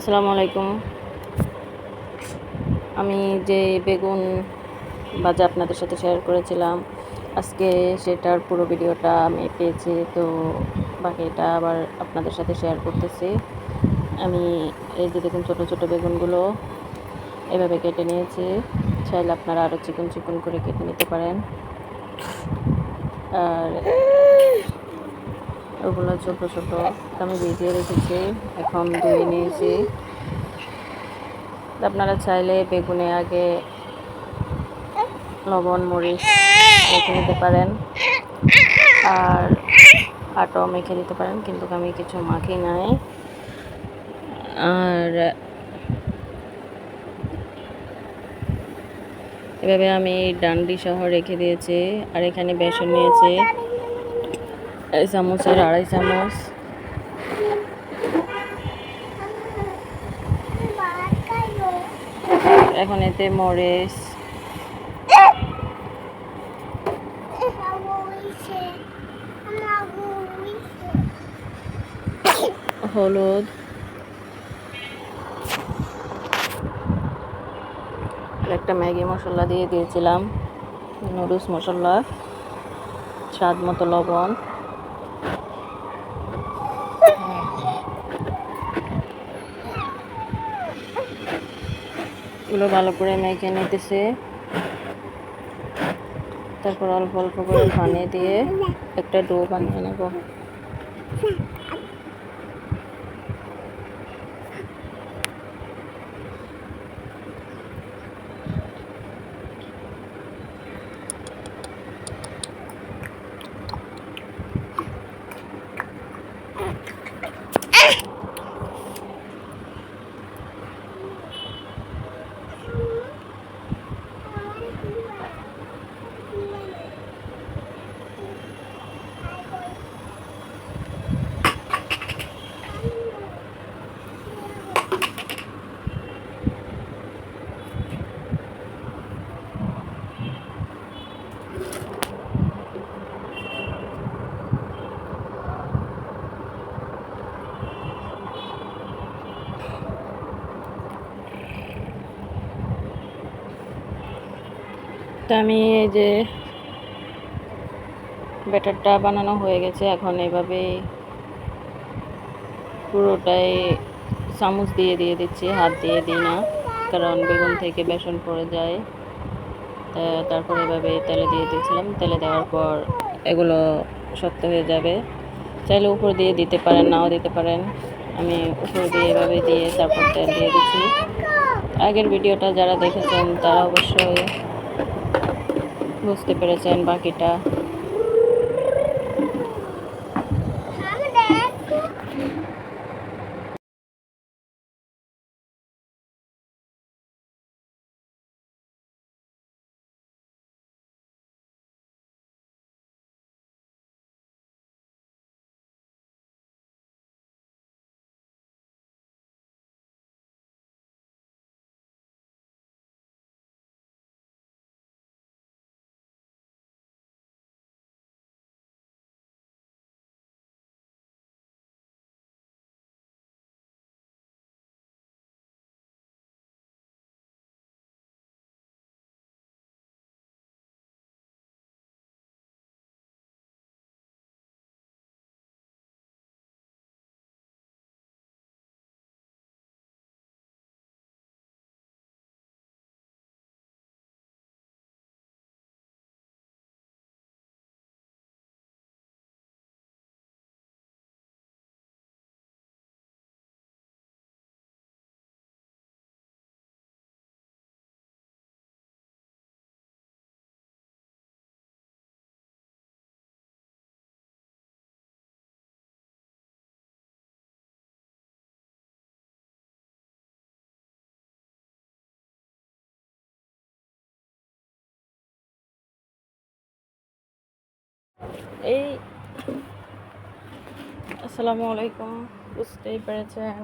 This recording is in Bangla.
আসসালামু আলাইকুম। আমি যে বেগুন ভাজা আপনাদের সাথে শেয়ার করেছিলাম, আজকে সেটার পুরো ভিডিওটা আমি পেয়েছি, তো বাকিটা আবার আপনাদের সাথে শেয়ার করতেছি। আমি এই যে দেখুন ছোটো ছোটো বেগুনগুলো এভাবে কেটে নিয়েছি। চাইলে আপনারা আরও চিকন চিকন করে কেটে নিতে পারেন। আর ওগুলো ছোটো ছোটো আমি ভিজিয়ে রেখেছি, এখন ধুয়ে নিয়েছি। আপনারা চাইলে বেগুনে আগে লবণ মরিচ মেখে নিতে পারেন, আর আটাও মেখে দিতে পারেন, কিন্তু আমি কিছু মাখি নাই। আর এভাবে আমি ডান্ডি সহ রেখে দিয়েছি। আর এখানে বেসন নিয়েছি এই চামচের 2.5 চামচ। এখন এতে মরিচ, হলুদ, আর একটা ম্যাগি মশলা দিয়ে দিয়েছিলাম, নুডলস মশলা, স্বাদ মতো লবণ। এগুলো ভালো করে মেখে নিতেছে। তারপর অল্প অল্প করে পানি দিয়ে একটা ডো বানিয়ে নেব। তো আমি এই যে ব্যাটারটা বানানো হয়ে গেছে, এখন এভাবে পুরোটাই চামচ দিয়ে দিয়ে দিচ্ছি, হাত দিয়ে দিই না, কারণ বেগুন থেকে বেসন পড়ে যায়। তারপর এভাবে তেলে দিয়ে দিয়েছিলাম, তেলে দেওয়ার পর এগুলো শক্ত হয়ে যাবে। চাইলে উপর দিয়ে দিতে পারেন, নাও দিতে পারেন। আমি উপর দিয়ে এভাবে দিয়ে তারপর তেল দিয়ে দিচ্ছি। আগের ভিডিওটা যারা দেখেছেন তারা অবশ্যই বুঝতে পেরেছেন বাকিটা। এই আসসালামু আলাইকুম, বুঝতেই পেরেছেন